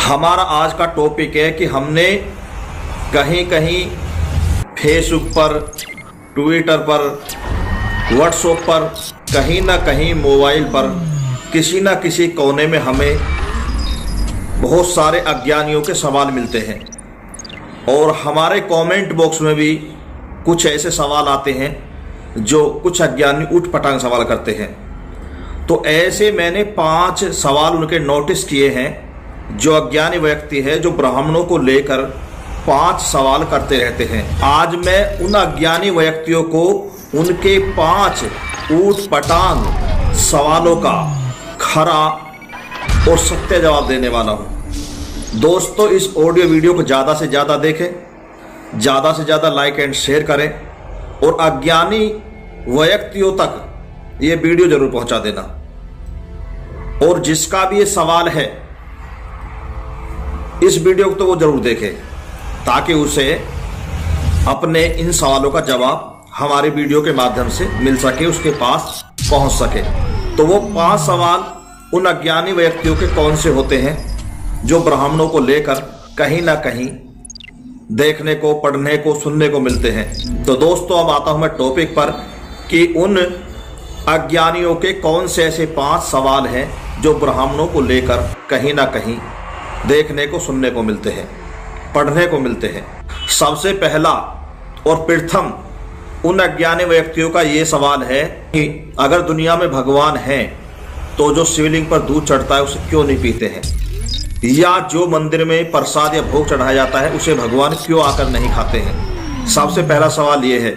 हमारा आज का टॉपिक है कि हमने कहीं कहीं फेसबुक पर, ट्विटर पर, व्हाट्सएप पर, कहीं ना कहीं मोबाइल पर किसी ना किसी कोने में हमें बहुत सारे अज्ञानियों के सवाल मिलते हैं और हमारे कमेंट बॉक्स में भी कुछ ऐसे सवाल आते हैं जो कुछ अज्ञानी उठपटांग सवाल करते हैं। तो ऐसे मैंने 5 सवाल उनके नोटिस किए हैं जो अज्ञानी व्यक्ति है, जो ब्राह्मणों को लेकर 5 सवाल करते रहते हैं। आज मैं उन अज्ञानी व्यक्तियों को उनके 5 ऊटपटांग सवालों का खरा और सत्य जवाब देने वाला हूं। दोस्तों, इस ऑडियो वीडियो को ज़्यादा से ज़्यादा देखें, ज़्यादा से ज़्यादा लाइक एंड शेयर करें और अज्ञानी व्यक्तियों तक ये वीडियो जरूर पहुंचा देना। और जिसका भी ये सवाल है इस वीडियो को तो वो जरूर देखे ताकि उसे अपने इन सवालों का जवाब हमारे वीडियो के माध्यम से मिल सके, उसके पास पहुंच सके। तो वो 5 सवाल उन अज्ञानी व्यक्तियों के कौन से होते हैं जो ब्राह्मणों को लेकर कहीं ना कहीं देखने को, पढ़ने को, सुनने को मिलते हैं। तो दोस्तों, अब आता हूं मैं टॉपिक पर कि उन अज्ञानियों के कौन से ऐसे 5 सवाल हैं जो ब्राह्मणों को लेकर कहीं ना कहीं देखने को, सुनने को मिलते हैं, पढ़ने को मिलते हैं। सबसे पहला और प्रथम उन अज्ञानी व्यक्तियों का ये सवाल है कि अगर दुनिया में भगवान है तो जो शिवलिंग पर दूध चढ़ता है उसे क्यों नहीं पीते हैं, या जो मंदिर में प्रसाद या भोग चढ़ाया जाता है उसे भगवान क्यों आकर नहीं खाते हैं। सबसे पहला सवाल ये है।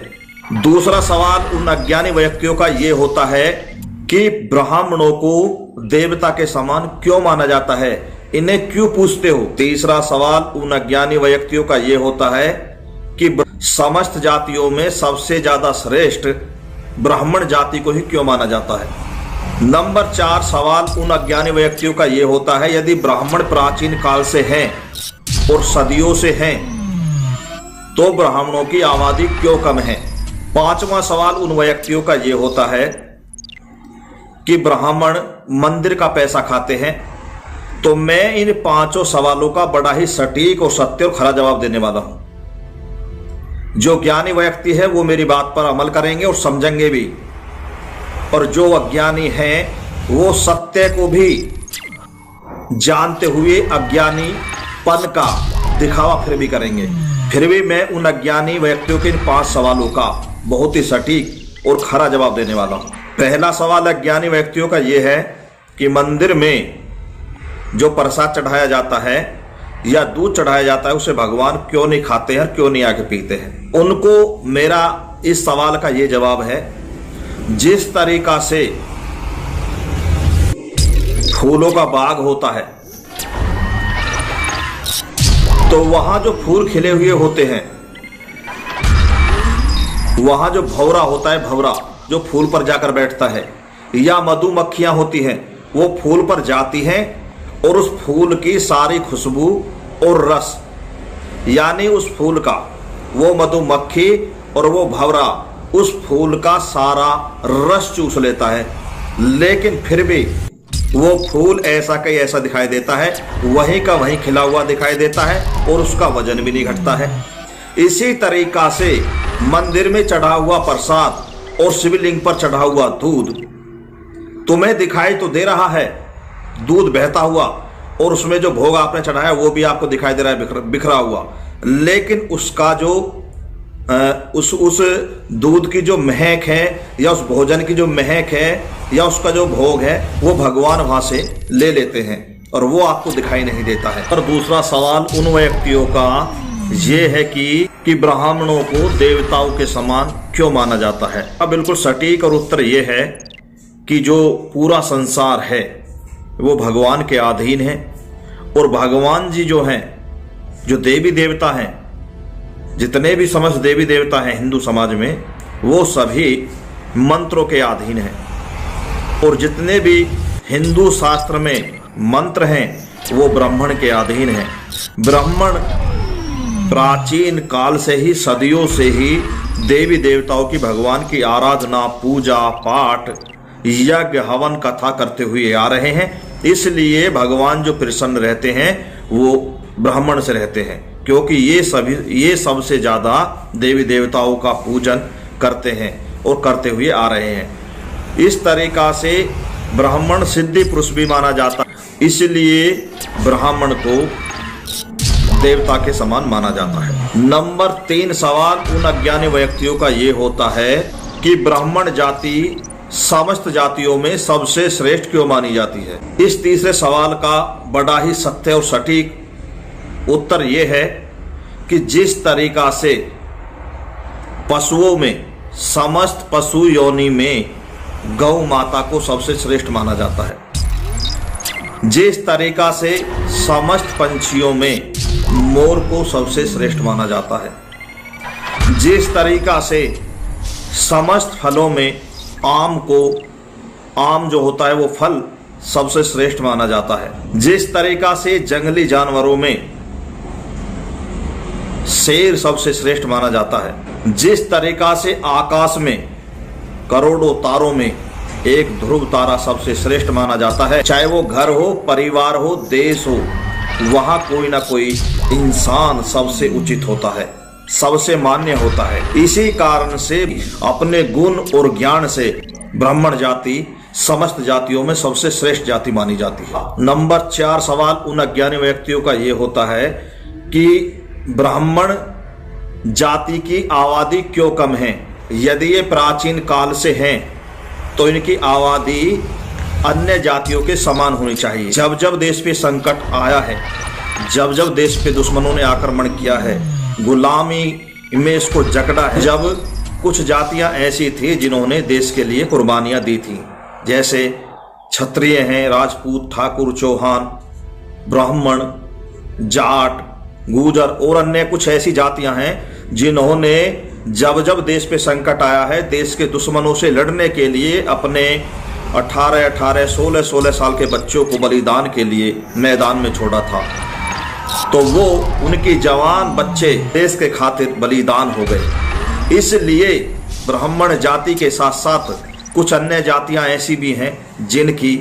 दूसरा सवाल उन अज्ञानी व्यक्तियों का ये होता है कि ब्राह्मणों को देवता के समान क्यों माना जाता है, इन्हें क्यों पूछते हो। तीसरा सवाल उन अज्ञानी व्यक्तियों का ये होता है कि समस्त जातियों में सबसे ज्यादा श्रेष्ठ ब्राह्मण जाति को ही क्यों माना जाता है। नंबर 4 सवाल उन अज्ञानी व्यक्तियों का ये होता है, यदि ब्राह्मण प्राचीन काल से हैं और सदियों से हैं तो ब्राह्मणों की आबादी क्यों कम है। 5वां सवाल उन व्यक्तियों का ये होता है कि ब्राह्मण मंदिर का पैसा खाते हैं। तो मैं इन 5 सवालों का बड़ा ही सटीक और सत्य और खरा जवाब देने वाला हूं। जो ज्ञानी व्यक्ति है वो मेरी बात पर अमल करेंगे और समझेंगे भी, और जो अज्ञानी हैं वो सत्य को भी जानते हुए अज्ञानीपन का दिखावा फिर भी करेंगे। फिर भी मैं उन अज्ञानी व्यक्तियों के इन 5 सवालों का बहुत ही सटीक और खरा जवाब देने वाला हूं। पहला सवाल अज्ञानी व्यक्तियों का यह है कि मंदिर में जो प्रसाद चढ़ाया जाता है या दूध चढ़ाया जाता है उसे भगवान क्यों नहीं खाते हैं, क्यों नहीं आके पीते हैं। उनको मेरा इस सवाल का ये जवाब है, जिस तरीका से फूलों का बाग होता है तो वहां जो फूल खिले हुए होते हैं, वहां जो भंवरा होता है, भंवरा जो फूल पर जाकर बैठता है, या मधुमक्खियां होती हैं वो फूल पर जाती हैं और उस फूल की सारी खुशबू और रस, यानी उस फूल का वो मधुमक्खी और वो भंवरा उस फूल का सारा रस चूस लेता है, लेकिन फिर भी वो फूल ऐसा का ऐसा दिखाई देता है, वहीं का वहीं खिला हुआ दिखाई देता है और उसका वजन भी नहीं घटता है। इसी तरीका से मंदिर में चढ़ा हुआ प्रसाद और शिवलिंग पर चढ़ा हुआ दूध तुम्हें दिखाई तो दे रहा है, दूध बहता हुआ, और उसमें जो भोग आपने चढ़ाया वो भी आपको दिखाई दे रहा है बिखरा हुआ, लेकिन उसका जो उस दूध की जो महक है या उस भोजन की जो महक है या उसका जो भोग है वो भगवान वहां से ले लेते हैं और वो आपको दिखाई नहीं देता है। और दूसरा सवाल उन व्यक्तियों का ये है कि ब्राह्मणों को देवताओं के समान क्यों माना जाता है। अब बिल्कुल सटीक और उत्तर ये है कि जो पूरा संसार है वो भगवान के अधीन है और भगवान जी जो हैं, जो देवी देवता हैं, जितने भी समस्त देवी देवता हैं हिंदू समाज में, वो सभी मंत्रों के अधीन हैं और जितने भी हिंदू शास्त्र में मंत्र हैं वो ब्राह्मण के अधीन हैं। ब्राह्मण प्राचीन काल से ही, सदियों से ही देवी देवताओं की, भगवान की आराधना, पूजा पाठ, यज्ञ हवन कथा करते हुए आ रहे हैं। इसलिए भगवान जो प्रसन्न रहते हैं वो ब्राह्मण से रहते हैं, क्योंकि ये सबसे ज्यादा देवी देवताओं का पूजन करते हैं और करते हुए आ रहे हैं। इस तरीका से ब्राह्मण सिद्धि पुरुष भी माना जाता है, इसलिए ब्राह्मण को देवता के समान माना जाता है। नंबर 3 सवाल उन अज्ञानी व्यक्तियों का ये होता है कि ब्राह्मण जाति समस्त जातियों में सबसे श्रेष्ठ क्यों मानी जाती है। इस तीसरे सवाल का बड़ा ही सत्य और सटीक उत्तर ये है कि जिस तरीका से पशुओं में समस्त पशु योनि में गौ माता को सबसे श्रेष्ठ माना जाता है, जिस तरीका से समस्त पंछियों में मोर को सबसे श्रेष्ठ माना जाता है, जिस तरीका से समस्त फलों में आम जो होता है वो फल सबसे श्रेष्ठ माना जाता है, जिस तरीका से जंगली जानवरों में शेर सबसे श्रेष्ठ माना जाता है, जिस तरीका से आकाश में करोड़ों तारों में एक ध्रुव तारा सबसे श्रेष्ठ माना जाता है। चाहे वो घर हो, परिवार हो, देश हो, वहां कोई ना कोई इंसान सबसे उचित होता है, सबसे मान्य होता है। इसी कारण से अपने गुण और ज्ञान से ब्राह्मण जाति समस्त जातियों में सबसे श्रेष्ठ जाति मानी जाती है। नंबर 4 सवाल उन अज्ञानी व्यक्तियों का यह होता है कि ब्राह्मण जाति की आबादी क्यों कम है। यदि ये प्राचीन काल से हैं तो इनकी आबादी अन्य जातियों के समान होनी चाहिए। जब जब देश पे संकट आया है, जब जब देश पे दुश्मनों ने आक्रमण किया है, गुलामी में इसको जकड़ा है, जब कुछ जातियां ऐसी थी जिन्होंने देश के लिए कुर्बानियां दी थी, जैसे क्षत्रिय हैं, राजपूत, ठाकुर, चौहान, ब्राह्मण, जाट, गुर्जर और अन्य कुछ ऐसी जातियां हैं जिन्होंने जब जब देश पे संकट आया है देश के दुश्मनों से लड़ने के लिए अपने 18-18, 16-16 साल के बच्चों को बलिदान के लिए मैदान में छोड़ा था। तो वो उनकी जवान बच्चे देश के खातिर बलिदान हो गए। इसलिए ब्राह्मण जाति के साथ साथ कुछ अन्य जातियां ऐसी भी हैं जिनकी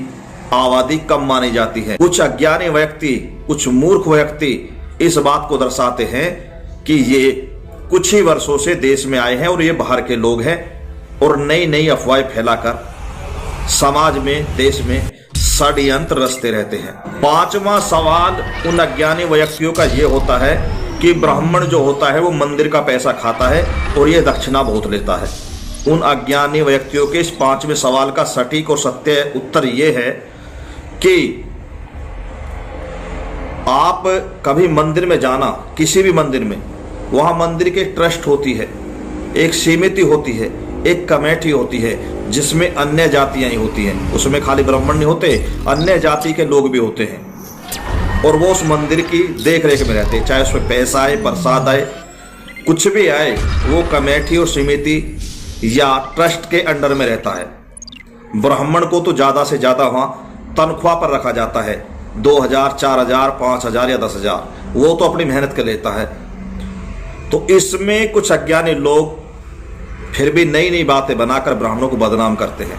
आबादी कम मानी जाती है। कुछ अज्ञानी व्यक्ति, कुछ मूर्ख व्यक्ति इस बात को दर्शाते हैं कि ये कुछ ही वर्षों से देश में आए हैं और ये बाहर के लोग हैं और नई नई अफवाहें फैलाकर समाज में, देश में षड्यंत्र रचते रहते हैं। 5वां सवाल उन अज्ञानी व्यक्तियों का ये होता है कि ब्राह्मण जो होता है वो मंदिर का पैसा खाता है और ये दक्षिणा बहुत लेता है। उन अज्ञानी व्यक्तियों के इस 5वें सवाल का सटीक और सत्य उत्तर ये है कि आप कभी मंदिर में जाना, किसी भी मंदिर में, वहां मंदिर की ट्रस्ट होती है, एक समिति होती है, एक कमेटी होती है जिसमें अन्य जातियां ही होती हैं। उसमें खाली ब्राह्मण नहीं होते, अन्य जाति के लोग भी होते हैं और वो उस मंदिर की देख रेख में रहते हैं। चाहे उसमें पैसा आए, प्रसाद आए, कुछ भी आए, वो कमेटी और समिति या ट्रस्ट के अंडर में रहता है। ब्राह्मण को तो ज्यादा से ज्यादा वहां तनख्वाह पर रखा जाता है, 2000, 4000, 5000 या 10,000, वो तो अपनी मेहनत कर लेता है। तो इसमें कुछ अज्ञानी लोग फिर भी नई नई बातें बनाकर ब्राह्मणों को बदनाम करते हैं।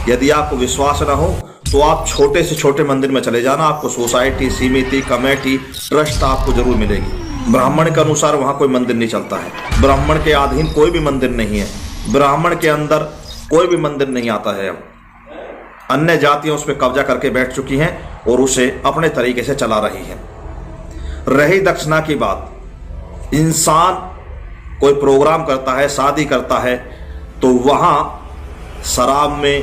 यदि आपको विश्वास ना हो तो आप छोटे से छोटे मंदिर में चले जाना, आपको सोसाइटी, समिति, कमेटी, ट्रस्ट आपको जरूर मिलेगी। ब्राह्मण के अनुसार वहां कोई मंदिर नहीं चलता है, ब्राह्मण के अधीन कोई भी मंदिर नहीं है, ब्राह्मण के अंदर कोई भी मंदिर नहीं आता है। अब अन्य जातियां उस पर कब्जा करके बैठ चुकी हैं और उसे अपने तरीके से चला रही हैं। रही दक्षिणा की बात, इंसान कोई प्रोग्राम करता है, शादी करता है, तो वहां शराब में,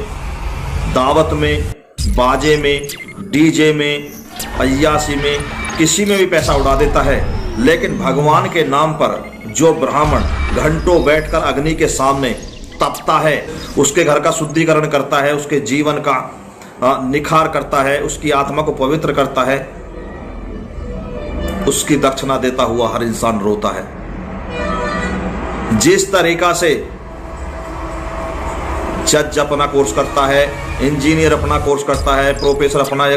दावत में, बाजे में, डीजे में, अय्यासी में, किसी में भी पैसा उड़ा देता है। लेकिन भगवान के नाम पर जो ब्राह्मण घंटों बैठकर अग्नि के सामने तपता है, उसके घर का शुद्धिकरण करता है, उसके जीवन का निखार करता है, उसकी आत्मा को पवित्र करता है, उसकी दक्षिणा देता हुआ हर इंसान रोता है। जिस तरीका से जज अपना कोर्स करता है, इंजीनियर अपना कोर्स करता है, प्रोफेसर अपना,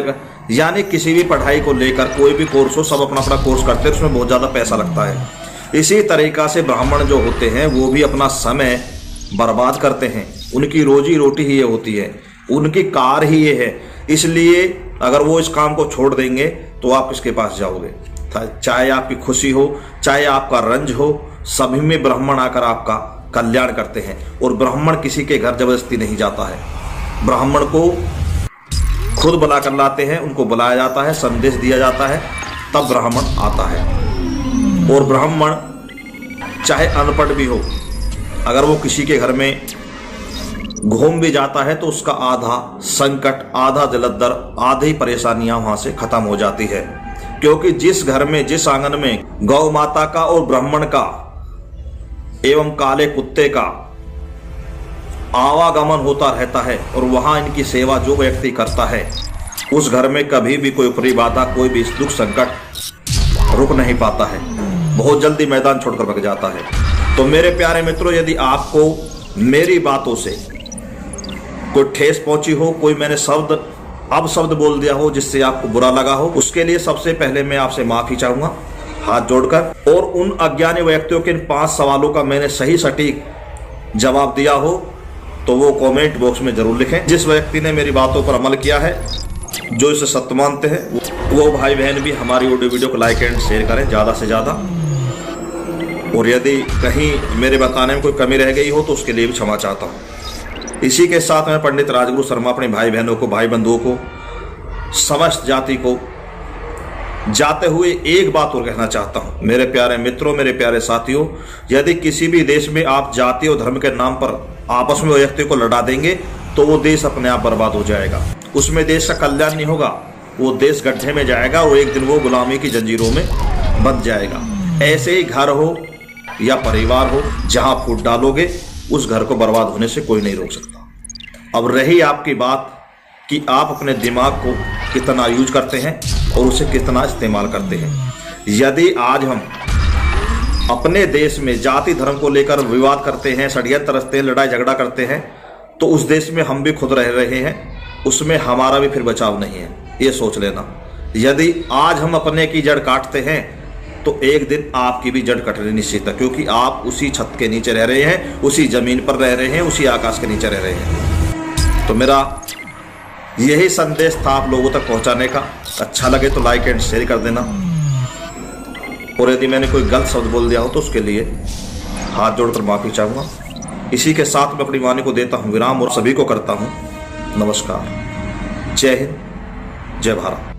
यानी किसी भी पढ़ाई को लेकर कोई भी कोर्स हो, सब अपना अपना कोर्स करते हैं, उसमें बहुत ज़्यादा पैसा लगता है। इसी तरीका से ब्राह्मण जो होते हैं वो भी अपना समय बर्बाद करते हैं। उनकी रोजी रोटी ही ये होती है, उनकी कार ही ये है। इसलिए अगर वो इस काम को छोड़ देंगे तो आप किसके पास जाओगे? चाहे आपकी खुशी हो, चाहे आपका रंज हो, सभी में ब्राह्मण आकर आपका कल्याण करते हैं। और ब्राह्मण किसी के घर जबरदस्ती नहीं जाता है, ब्राह्मण को खुद बुला कर लाते हैं, उनको बुलाया जाता है, संदेश दिया जाता है, तब ब्राह्मण आता है। और ब्राह्मण चाहे अनपढ़ भी हो, अगर वो किसी के घर में घूम भी जाता है तो उसका आधा संकट, आधा जलदर, आधी परेशानियां वहां से खत्म हो जाती है। क्योंकि जिस घर में, जिस आंगन में गौ माता का और ब्राह्मण का एवं काले कुत्ते का आवागमन होता रहता है और वहां इनकी सेवा जो व्यक्ति करता है, उस घर में कभी भी कोई ऊपरी बाधा, कोई भी दुख संकट रुक नहीं पाता है, बहुत जल्दी मैदान छोड़कर भाग जाता है। तो मेरे प्यारे मित्रों, यदि आपको मेरी बातों से कोई ठेस पहुंची हो, कोई मैंने शब्द बोल दिया हो जिससे आपको बुरा लगा हो, उसके लिए सबसे पहले मैं आपसे माफी चाहूंगा हाथ जोड़कर। और उन अज्ञानी व्यक्तियों के इन 5 सवालों का मैंने सही सटीक जवाब दिया हो तो वो कमेंट बॉक्स में जरूर लिखें। जिस व्यक्ति ने मेरी बातों पर अमल किया है, जो इसे सत्य मानते हैं, वो भाई बहन भी हमारी ऑडियो वीडियो को लाइक एंड शेयर करें ज़्यादा से ज़्यादा। और यदि कहीं मेरे बताने में कोई कमी रह गई हो तो उसके लिए भी क्षमा चाहता हूँ। इसी के साथ मैं पंडित राजगुरु शर्मा अपने भाई बहनों को, भाई बंधुओं को, समस्त जाति को जाते हुए एक बात और कहना चाहता हूँ। मेरे प्यारे मित्रों, मेरे प्यारे साथियों, यदि किसी भी देश में आप जाति और धर्म के नाम पर आपस में व्यक्ति को लड़ा देंगे तो वो देश अपने आप बर्बाद हो जाएगा। उसमें देश का कल्याण नहीं होगा, वो देश गड्ढे में जाएगा और एक दिन वो गुलामी की जंजीरों में बंध जाएगा। ऐसे ही घर हो या परिवार हो, जहां फूट डालोगे उस घर को बर्बाद होने से कोई नहीं रोक सकता। अब रही आपकी बात कि आप अपने दिमाग को कितना यूज करते हैं और उसे कितना इस्तेमाल करते हैं। यदि आज हम अपने देश में जाति धर्म को लेकर विवाद करते हैं, षड्यंत्र रचते हैं, लड़ाई झगड़ा करते हैं, तो उस देश में हम भी खुद रह रहे हैं, उसमें हमारा भी फिर बचाव नहीं है, ये सोच लेना। यदि आज हम अपने की जड़ काटते हैं तो एक दिन आपकी भी जड़ कटनी निश्चित है, क्योंकि आप उसी छत के नीचे रह रहे हैं, उसी जमीन पर रह रहे हैं, उसी आकाश के नीचे रह रहे हैं। तो मेरा यही संदेश था आप लोगों तक पहुंचाने का। अच्छा लगे तो लाइक एंड शेयर कर देना। और यदि मैंने कोई गलत शब्द बोल दिया हो तो उसके लिए हाथ जोड़कर माफी चाहूँगा। इसी के साथ मैं अपनी वाणी को देता हूँ विराम और सभी को करता हूँ नमस्कार। जय हिंद, जय भारत।